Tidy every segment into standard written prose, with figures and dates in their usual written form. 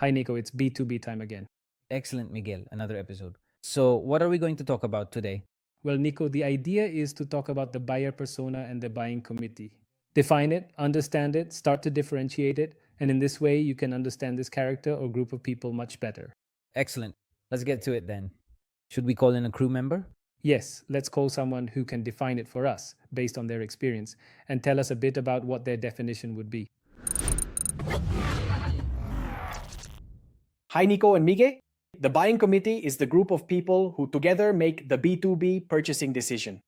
Hi, Nico. It's B2B time again. Excellent, Miguel. Another episode. So, what are we going to talk about today? Well, Nico, the idea is to talk about the buyer persona and the buying committee. Define it, understand it, start to differentiate it, and in this way, you can understand this character or group of people much better. Excellent. Let's get to it then. Should we call in a crew member? Yes, let's call someone who can define it for us based on their experience and tell us a bit about what their definition would be. Hi, Nico and Mige. The buying committee is the group of people who together make the B2B purchasing decision.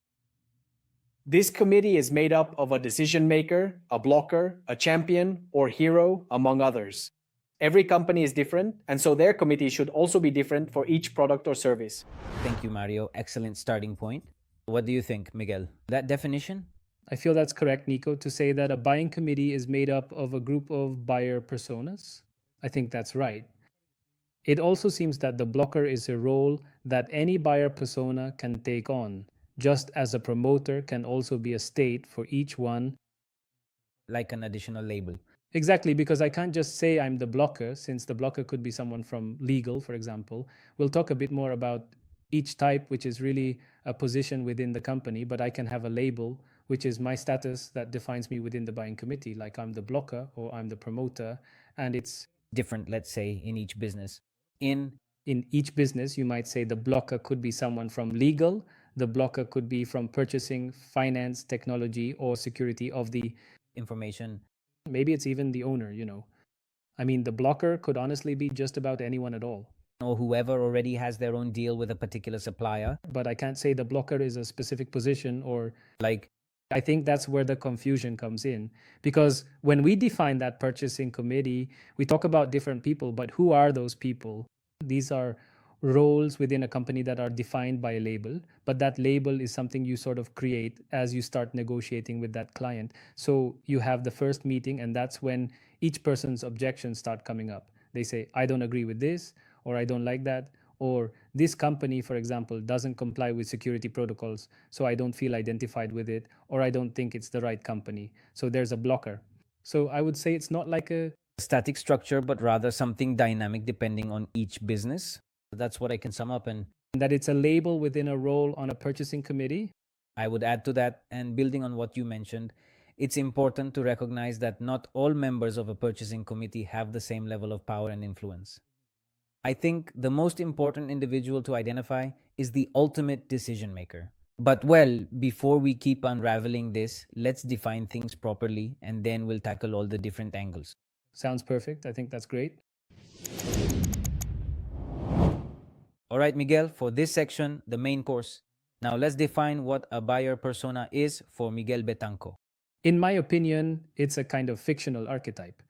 This committee is made up of a decision maker, a blocker, a champion, or hero, among others. Every company is different, and so their committee should also be different for each product or service. Thank you, Mario. Excellent starting point. What do you think, Miguel? That definition? I feel that's correct, Nico, to say that a buying committee is made up of a group of buyer personas. I think that's right. It also seems that the blocker is a role that any buyer persona can take on, just as a promoter can also be a state for each one. Like an additional label. Exactly, because I can't just say I'm the blocker, since the blocker could be someone from legal, for example. We'll talk a bit more about each type, which is really a position within the company, but I can have a label, which is my status that defines me within the buying committee, like I'm the blocker or I'm the promoter, and it's Different, let's say, in each business. In each business, you might say the blocker could be someone from legal, the blocker could be from purchasing, finance, technology, or security of the, information, maybe it's even the owner. I mean, the blocker could honestly be just about anyone at all. or whoever already has their own deal with a particular supplier. But I can't say the blocker is a specific position or Like, I think that's where the confusion comes in. Because when we define that purchasing committee, we talk about different people, but who are those people? These are roles within a company that are defined by a label, but that label is something you sort of create as you start negotiating with that client. So you have the first meeting, and that's when each person's objections start coming up. They say, I don't agree with this, or I don't like that, or this company, for example, doesn't comply with security protocols, so I don't feel identified with it, or I don't think it's the right company. So there's a blocker. So I would say it's not like a static structure, but rather something dynamic depending on each business. That's what I can sum up, and that it's a label within a role on a purchasing committee. I would add to that, and building on what you mentioned, it's important to recognize that not all members of a purchasing committee have the same level of power and influence. I think the most important individual to identify is the ultimate decision maker. But well, before we keep unraveling this, let's define things properly and then we'll tackle all the different angles. Sounds perfect. I think that's great. All right, Miguel, for this section, the main course. Now let's define what a buyer persona is for Miguel Betanco. In my opinion, it's a kind of fictional archetype,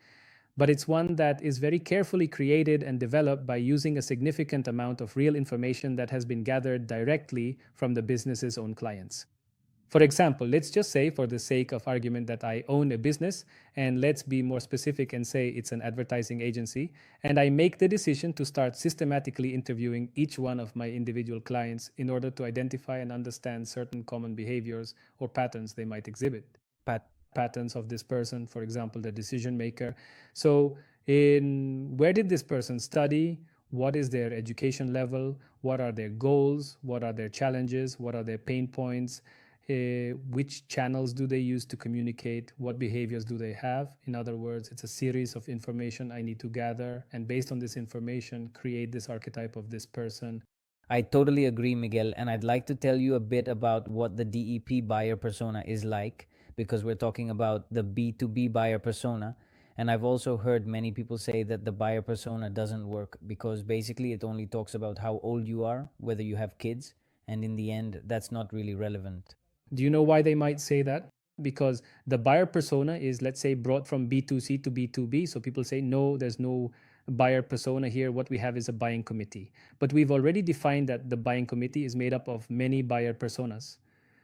but it's one that is very carefully created and developed by using a significant amount of real information that has been gathered directly from the business's own clients. For example, let's just say, for the sake of argument, that I own a business, and let's be more specific and say it's an advertising agency, and I make the decision to start systematically interviewing each one of my individual clients in order to identify and understand certain common behaviors or patterns they might exhibit. Patterns of this person, for example, the decision maker. So, where did this person study? What is their education level? What are their goals? What are their challenges? What are their pain points? Which channels do they use to communicate? What behaviors do they have? In other words, it's a series of information I need to gather, and based on this information, create this archetype of this person. I totally agree, Miguel, and I'd like to tell you a bit about what the DEP buyer persona is like, because we're talking about the B2B buyer persona. And I've also heard many people say that the buyer persona doesn't work because basically it only talks about how old you are, whether you have kids, and in the end, that's not really relevant. Do you know why they might say that? Because the buyer persona is, let's say, brought from B2C to B2B. So people say, no, there's no buyer persona here. What we have is a buying committee. But we've already defined that the buying committee is made up of many buyer personas.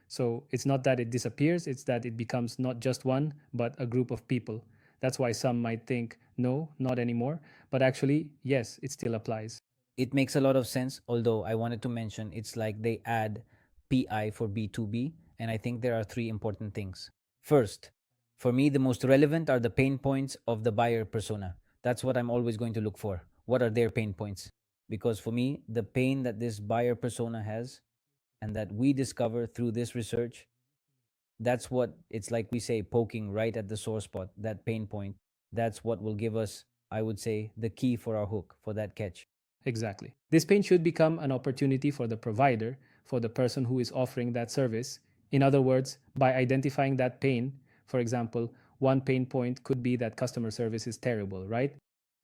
So it's not that it disappears, it's that it becomes not just one, but a group of people. That's why some might think, no, not anymore. But actually, yes, it still applies. It makes a lot of sense, although I wanted to mention it's like they add PI for B2B, and I think there are three important things. First, for me, the most relevant are the pain points of the buyer persona. That's what I'm always going to look for. what are their pain points. Because for me, the pain that this buyer persona has and that we discover through this research, that's what it's like we say, poking right at the sore spot, that pain point. That's what will give us, I would say, the key for our hook, for that catch. Exactly. This pain should become an opportunity for the provider, for the person who is offering that service. In other words, by identifying that pain, for example, one pain point could be that customer service is terrible, right?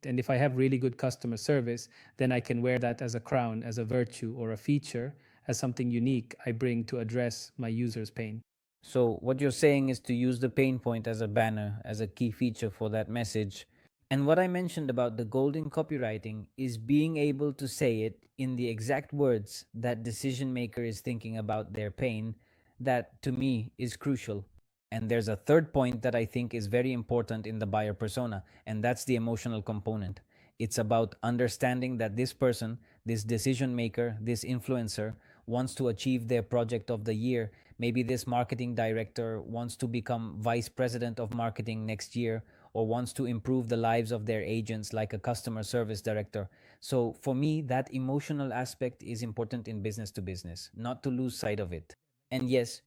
And if I have really good customer service, then I can wear that as a crown, as a virtue or a feature, as something unique I bring to address my user's pain. So, what you're saying is to use the pain point as a banner, as a key feature for that message. And what I mentioned about the golden copywriting is being able to say it in the exact words that decision maker is thinking about their pain. That to me is crucial. And there's a third point that I think is very important in the buyer persona, and that's the emotional component. It's about understanding that this person, this decision maker, this influencer wants to achieve their project of the year. Maybe this marketing director wants to become vice president of marketing next year, or wants to improve the lives of their agents like a customer service director. So for me, that emotional aspect is important in business to business, not to lose sight of it. And yes,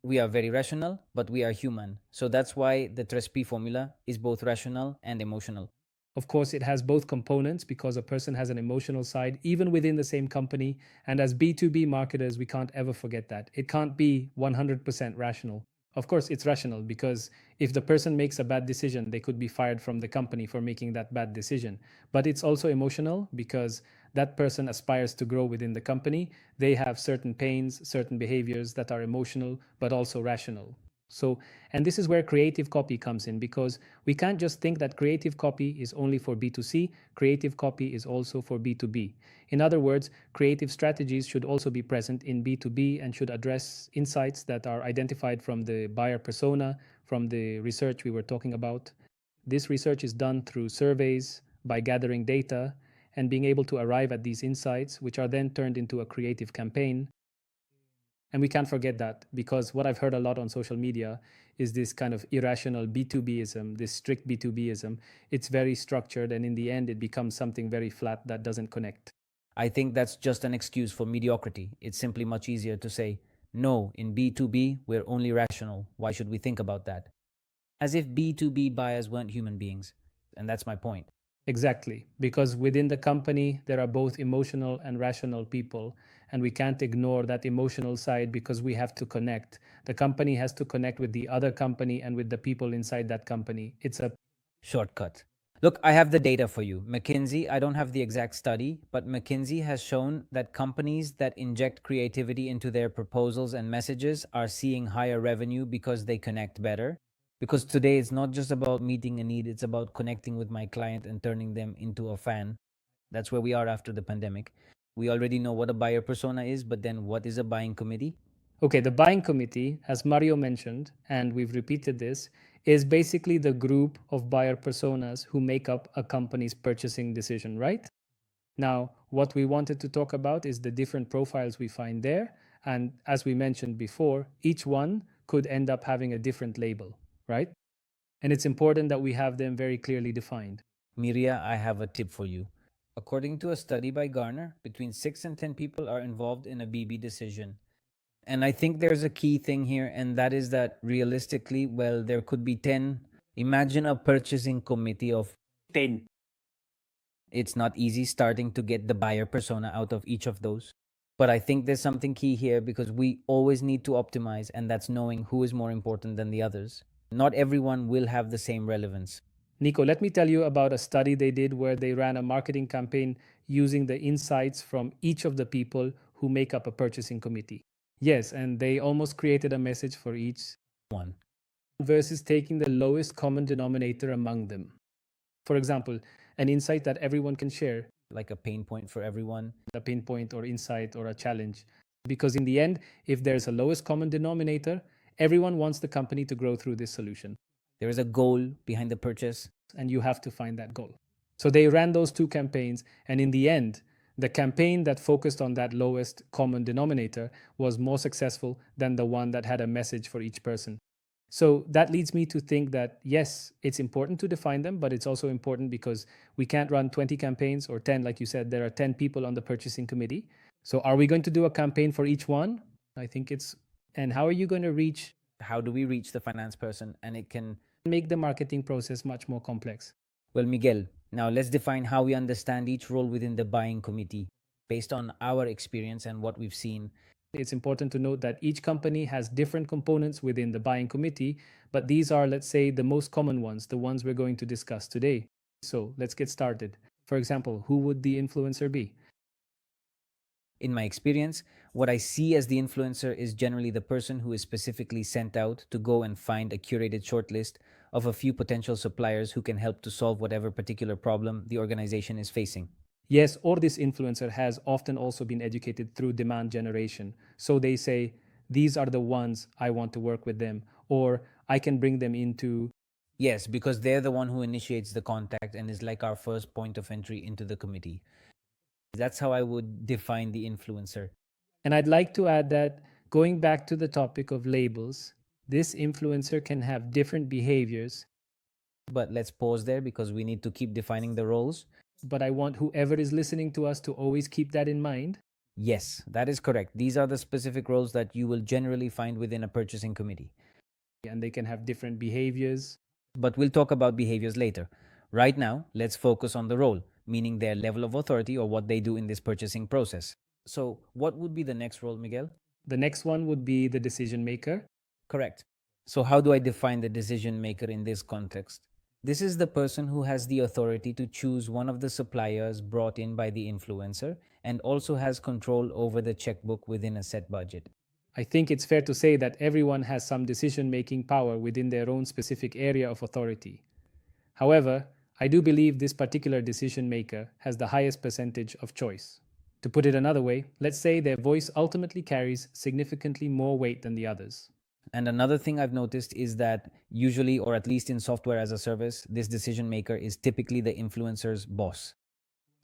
we are very rational, but we are human. So that's why the TRESP formula is both rational and emotional. Of course, it has both components because a person has an emotional side, even within the same company. And as B2B marketers, we can't ever forget that. It can't be 100% rational. Of course, it's rational because if the person makes a bad decision, they could be fired from the company for making that bad decision. But it's also emotional because that person aspires to grow within the company. They have certain pains, certain behaviors that are emotional, but also rational. So, and this is where creative copy comes in because we can't just think that creative copy is only for B2C, creative copy is also for B2B. In other words, creative strategies should also be present in B2B and should address insights that are identified from the buyer persona, from the research we were talking about. This research is done through surveys, by gathering data, and being able to arrive at these insights, which are then turned into a creative campaign. And we can't forget that because what I've heard a lot on social media is this kind of irrational B2Bism, this strict B2Bism. It's very structured, and in the end, it becomes something very flat that doesn't connect. I think that's just an excuse for mediocrity. It's simply much easier to say, no, in B2B, we're only rational. Why should we think about that? As if B2B buyers weren't human beings. And that's my point. Exactly, because within the company, there are both emotional and rational people, and we can't ignore that emotional side because we have to connect. The company has to connect with the other company and with the people inside that company. It's a Shortcut. Look, I have the data for you. McKinsey, I don't have the exact study, but McKinsey has shown that companies that inject creativity into their proposals and messages are seeing higher revenue because they connect better. Because today it's not just about meeting a need, it's about connecting with my client and turning them into a fan. That's where we are after the pandemic. We already know what a buyer persona is, but then what is a buying committee? Okay, the buying committee, as Mario mentioned, and we've repeated this, is basically the group of buyer personas who make up a company's purchasing decision, right? Now, what we wanted to talk about is the different profiles we find there. And as we mentioned before, each one could end up having a different label, right? And it's important that we have them very clearly defined. Miria, I have a tip for you. According to a study by Garner, between 6 and 10 people are involved in a BB decision. And I think there's a key thing here, and that is that realistically, well, there could be 10. Imagine a purchasing committee of 10. it's not easy starting to get the buyer persona out of each of those. But I think there's something key here because we always need to optimize, and that's knowing who is more important than the others. Not everyone will have the same relevance. Nico, let me tell you about a study they did where they ran a marketing campaign using the insights from each of the people who make up a purchasing committee. Yes, and they almost created a message for each One. versus taking the lowest common denominator among them. For example, an insight that everyone can share, Like a pain point for everyone. a pain point or insight or a challenge. Because in the end, if there's a lowest common denominator, everyone wants the company to grow through this solution. There is a goal behind the purchase. And you have to find that goal. So they ran those two campaigns, and in the end, the campaign that focused on that lowest common denominator was more successful than the one that had a message for each person. So that leads me to think that yes, it's important to define them, but it's also important because we can't run 20 campaigns or 10, like you said, there are 10 people on the purchasing committee. So are we going to do a campaign for each one? I think it's, and how are you going to reach, How do we reach the finance person? And it can make the marketing process much more complex? Well, Miguel, now let's define how we understand each role within the buying committee based on our experience and what we've seen. It's important to note that each company has different components within the buying committee, but these are, let's say, the most common ones, the ones we're going to discuss today. So let's get started. For example, who would the influencer be? In my experience, what I see as the influencer is generally the person who is specifically sent out to go and find a curated shortlist of a few potential suppliers who can help to solve whatever particular problem the organization is facing. Yes, or this influencer has often also been educated through demand generation. So they say, these are the ones I want to work with them, or I can bring them into. Yes, because they're the one who initiates the contact and is like our first point of entry into the committee. That's how I would define the influencer. And I'd like to add that going back to the topic of labels, this influencer can have different behaviors, But let's pause there because we need to keep defining the roles. but I want whoever is listening to us to always keep that in mind. Yes, that is correct. These are the specific roles that you will generally find within a purchasing committee. And they can have different behaviors. But we'll talk about behaviors later. Right now, let's focus on the role, meaning their level of authority or what they do in this purchasing process. So, what would be the next role, Miguel? The next one would be the decision maker. Correct. So, how do I define the decision maker in this context? This is the person who has the authority to choose one of the suppliers brought in by the influencer and also has control over the checkbook within a set budget. I think it's fair to say that everyone has some decision making power within their own specific area of authority. However, I do believe this particular decision maker has the highest percentage of choice. To put it another way, let's say their voice ultimately carries significantly more weight than the others. And another thing I've noticed is that usually, or at least in software as a service, this decision maker is typically the influencer's boss.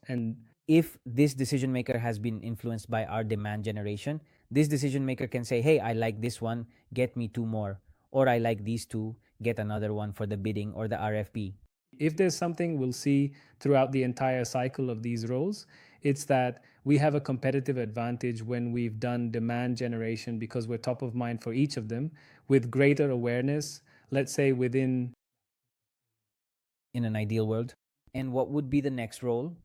And If this decision maker has been influenced by our demand generation, this decision maker can say, hey, I like this one, get me two more. Or I like these two, get another one for the bidding or the RFP. if there's something we'll see throughout the entire cycle of these roles, it's that we have a competitive advantage when we've done demand generation because we're top of mind for each of them with greater awareness, let's say within. In an ideal world. And what would be the next role?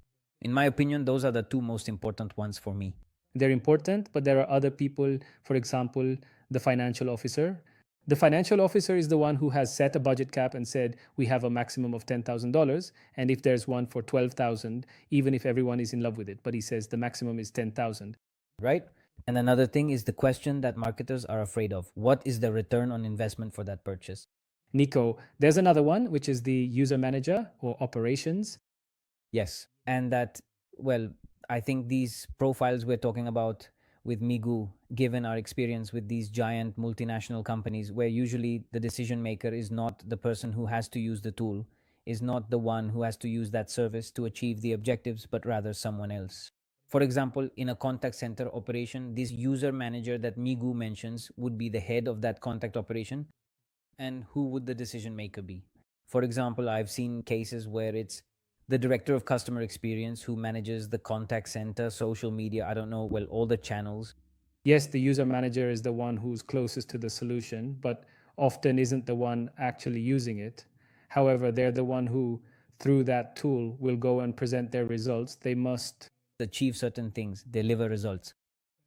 In my opinion, those are the two most important ones for me. They're important, but there are other people, for example, the financial officer. The financial officer is the one who has set a budget cap and said we have a maximum of $10,000, and if there's one for 12,000, even if everyone is in love with it, but he says the maximum is 10,000. Right? And another thing is the question that marketers are afraid of. What is the return on investment for that purchase? Nico, there's another one, which is the user manager or operations. Yes. And that, well, I think these profiles we're talking about with Migu, given our experience with these giant multinational companies, where usually the decision maker is not the person who has to use the tool, is not the one who has to use that service to achieve the objectives, but rather someone else. For example, in a contact center operation, this user manager that Migu mentions would be the head of that contact operation. And who would the decision maker be? For example, I've seen cases where it's the director of customer experience who manages the contact center, social media, I don't know, well, all the channels. Yes, the user manager is the one who's closest to the solution, but often isn't the one actually using it. However, they're the one who, through that tool, will go and present their results. They must. Achieve certain things, deliver results.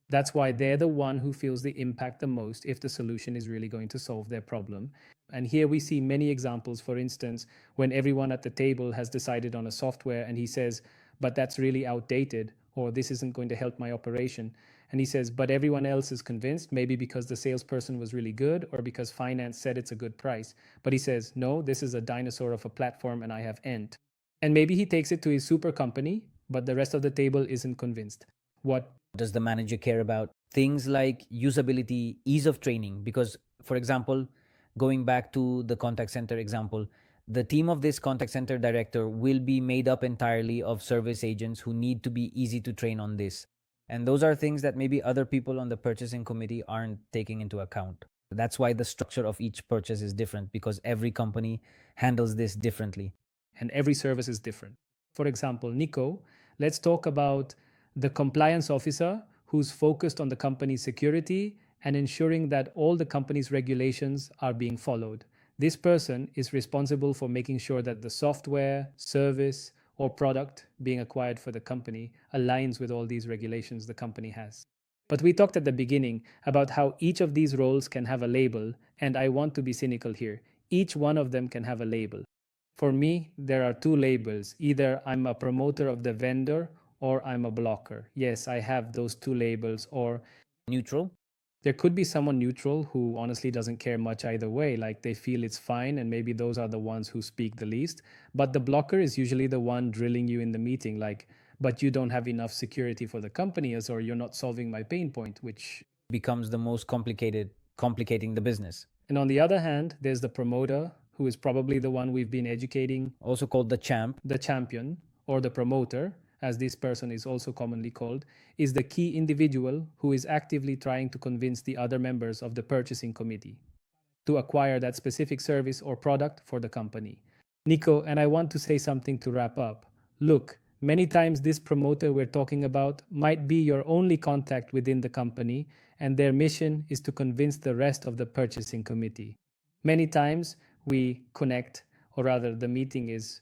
That's why they're the one who feels the impact the most if the solution is really going to solve their problem. And here we see many examples. For instance, when everyone at the table has decided on a software and he says, but that's really outdated, or this isn't going to help my operation. And he says, but everyone else is convinced, maybe because the salesperson was really good or because finance said it's a good price. But he says, no, this is a dinosaur of a platform and I have Ent. And maybe he takes it to his super company, but the rest of the table isn't convinced. What does the manager care about? Things like usability, ease of training. Because, for example, going back to the contact center example, the team of this contact center director will be made up entirely of service agents who need to be easy to train on this. And those are things that maybe other people on the purchasing committee aren't taking into account. That's why the structure of each purchase is different, because every company handles this differently. And every service is different. For example, Nico, let's talk about the compliance officer who's focused on the company's security and ensuring that all the company's regulations are being followed. This person is responsible for making sure that the software, service, or product being acquired for the company aligns with all these regulations the company has. But we talked at the beginning about how each of these roles can have a label, and I want to be cynical here. Each one of them can have a label. For me, there are two labels. Either I'm a promoter of the vendor or I'm a blocker. Yes, I have those two labels. Or Neutral? there could be someone neutral who honestly doesn't care much either way, like they feel it's fine, and maybe those are the ones who speak the least. But the blocker is usually the one drilling you in the meeting, like, but you don't have enough security for the company, or you're not solving my pain point, which Becomes the most complicating the business. And on the other hand, there's the promoter, who is probably the one we've been educating, Also called the champ. the champion, or the promoter, as this person is also commonly called, is the key individual who is actively trying to convince the other members of the purchasing committee to acquire that specific service or product for the company. Nico, and I want to say something to wrap up. Look, many times this promoter we're talking about might be your only contact within the company, and their mission is to convince the rest of the purchasing committee. Many times we connect, or rather, the meeting is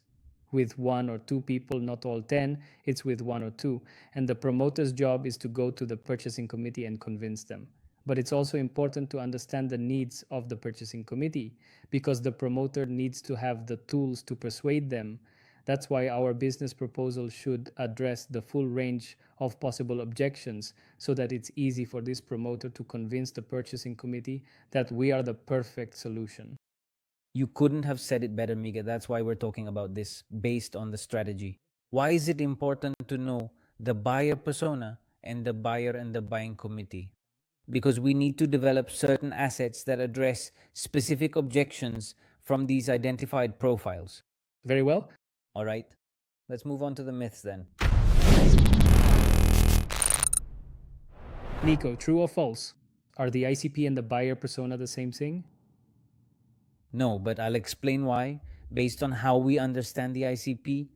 with one or two people, not all 10, it's with one or two. And the promoter's job is to go to the purchasing committee and convince them. But it's also important to understand the needs of the purchasing committee, because the promoter needs to have the tools to persuade them. That's why our business proposal should address the full range of possible objections, so that it's easy for this promoter to convince the purchasing committee that we are the perfect solution. You couldn't have said it better, Miguel. That's why we're talking about this based on the strategy. Why is it important to know the buyer persona and the buyer and the buying committee? Because we need to develop certain assets that address specific objections from these identified profiles. Very well. All right, let's move on to the myths then. Nico, true or false? Are the ICP and the buyer persona the same thing? No, but I'll explain why based on how we understand the ICP.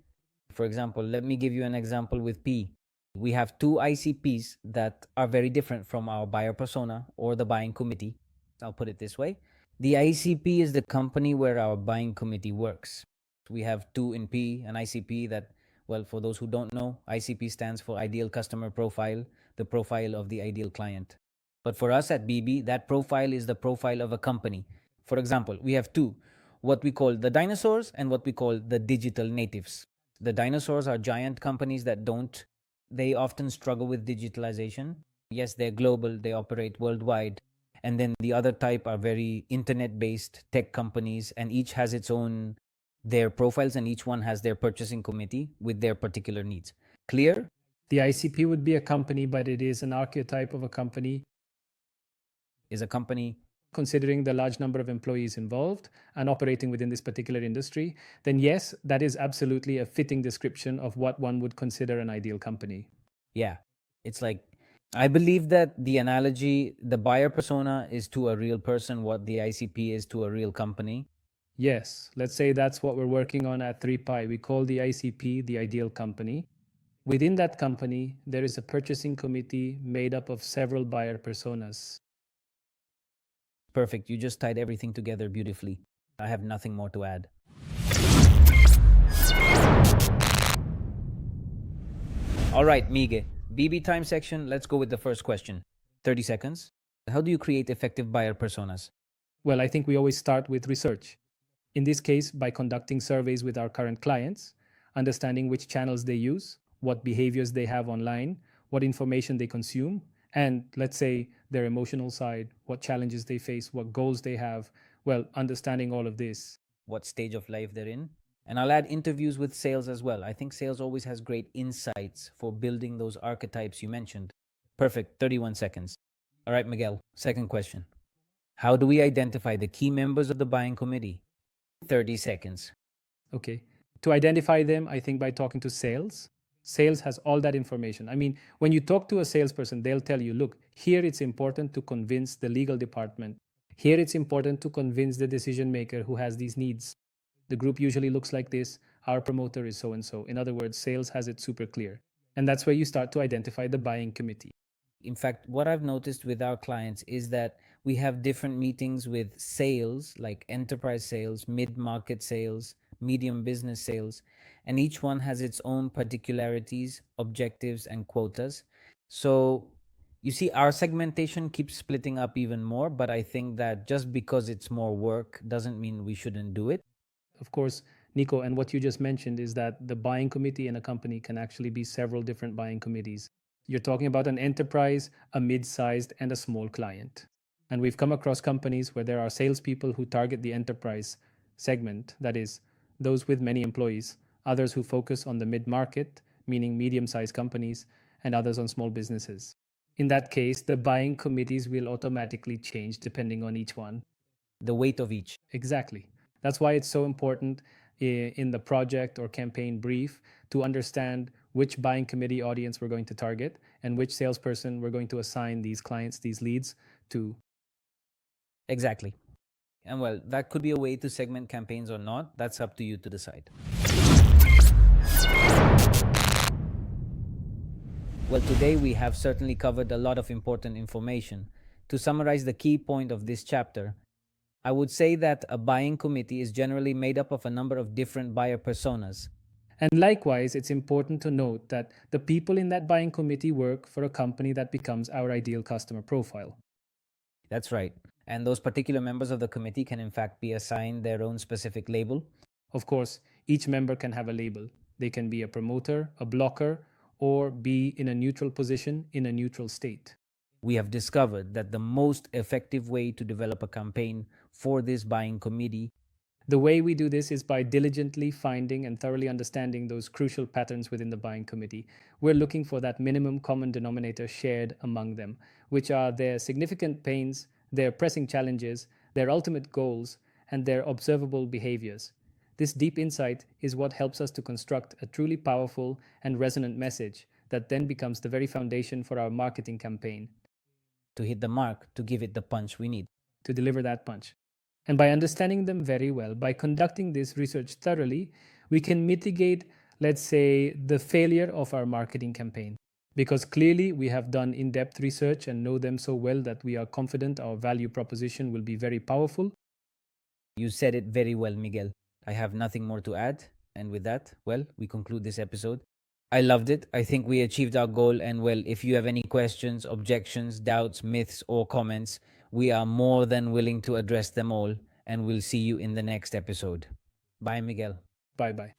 For example, let me give you an example with P. We have two ICPs that are very different from our buyer persona or the buying committee. I'll put it this way. The ICP is the company where our buying committee works. We have two in P, an ICP that, well, for those who don't know, ICP stands for Ideal Customer Profile, the profile of the ideal client. But for us at BB, that profile is the profile of a company. For example, we have two, what we call the dinosaurs and what we call the digital natives. The dinosaurs are giant companies that they often struggle with digitalization. Yes, they're global, they operate worldwide. And then the other type are very internet-based tech companies, and each has their profiles, and each one has their purchasing committee with their particular needs. Clear? The ICP would be a company, but it is an archetype of a company. Is a company Considering the large number of employees involved and operating within this particular industry, then yes, that is absolutely a fitting description of what one would consider an ideal company. Yeah, it's like, I believe that the analogy, the buyer persona is to a real person what the ICP is to a real company. Yes, let's say that's what we're working on at 3Pi. We call the ICP the ideal company. Within that company, there is a purchasing committee made up of several buyer personas. Perfect. You just tied everything together beautifully. I have nothing more to add. All right, Mige. BB time section. Let's go with the first question. 30 seconds. How do you create effective buyer personas? Well, I think we always start with research. In this case, by conducting surveys with our current clients, understanding which channels they use, what behaviors they have online, what information they consume, and let's say their emotional side, what challenges they face, what goals they have. Well, understanding all of this. What stage of life they're in? And I'll add interviews with sales as well. I think sales always has great insights for building those archetypes you mentioned. Perfect. 31 seconds. All right, Miguel. Second question. How do we identify the key members of the buying committee? 30 seconds. Okay. To identify them, I think by talking to sales. Sales has all that information. I mean, when you talk to a salesperson, they'll tell you, look, here it's important to convince the legal department. Here, it's important to convince the decision maker who has these needs. The group usually looks like this. Our promoter is so and so. In other words, sales has it super clear. And that's where you start to identify the buying committee. In fact, what I've noticed with our clients is that we have different meetings with sales, like enterprise sales, mid market sales, medium business sales, and each one has its own particularities, objectives, and quotas. So, you see, our segmentation keeps splitting up even more, but I think that just because it's more work doesn't mean we shouldn't do it. Of course, Nico, and what you just mentioned is that the buying committee in a company can actually be several different buying committees. You're talking about an enterprise, a mid sized, and a small client. And we've come across companies where there are salespeople who target the enterprise segment, that is, those with many employees, others who focus on the mid market, meaning medium sized companies, and others on small businesses. In that case, the buying committees will automatically change depending on each one. The weight of each. Exactly. That's why it's so important in the project or campaign brief to understand which buying committee audience we're going to target and which salesperson we're going to assign these clients, these leads to. Exactly. And well, that could be a way to segment campaigns or not. That's up to you to decide. Well, today we have certainly covered a lot of important information. To summarize the key point of this chapter, I would say that a buying committee is generally made up of a number of different buyer personas. And likewise, it's important to note that the people in that buying committee work for a company that becomes our ideal customer profile. That's right. And those particular members of the committee can, in fact, be assigned their own specific label. Of course, each member can have a label. They can be a promoter, a blocker, or be in a neutral position in a neutral state. We have discovered that the most effective way to develop a campaign for this buying committee. The way we do this is by diligently finding and thoroughly understanding those crucial patterns within the buying committee. We're looking for that minimum common denominator shared among them, which are their significant pains, their pressing challenges, their ultimate goals, and their observable behaviors. This deep insight is what helps us to construct a truly powerful and resonant message that then becomes the very foundation for our marketing campaign. To hit the mark, to give it the punch we need. To deliver that punch. And by understanding them very well, by conducting this research thoroughly, we can mitigate, let's say, the failure of our marketing campaign. Because clearly we have done in depth research and know them so well that we are confident our value proposition will be very powerful. You said it very well, Miguel. I have nothing more to add. And with that, well, we conclude this episode. I loved it. I think we achieved our goal. And well, if you have any questions, objections, doubts, myths, or comments, we are more than willing to address them all. And we'll see you in the next episode. Bye, Miguel. Bye bye.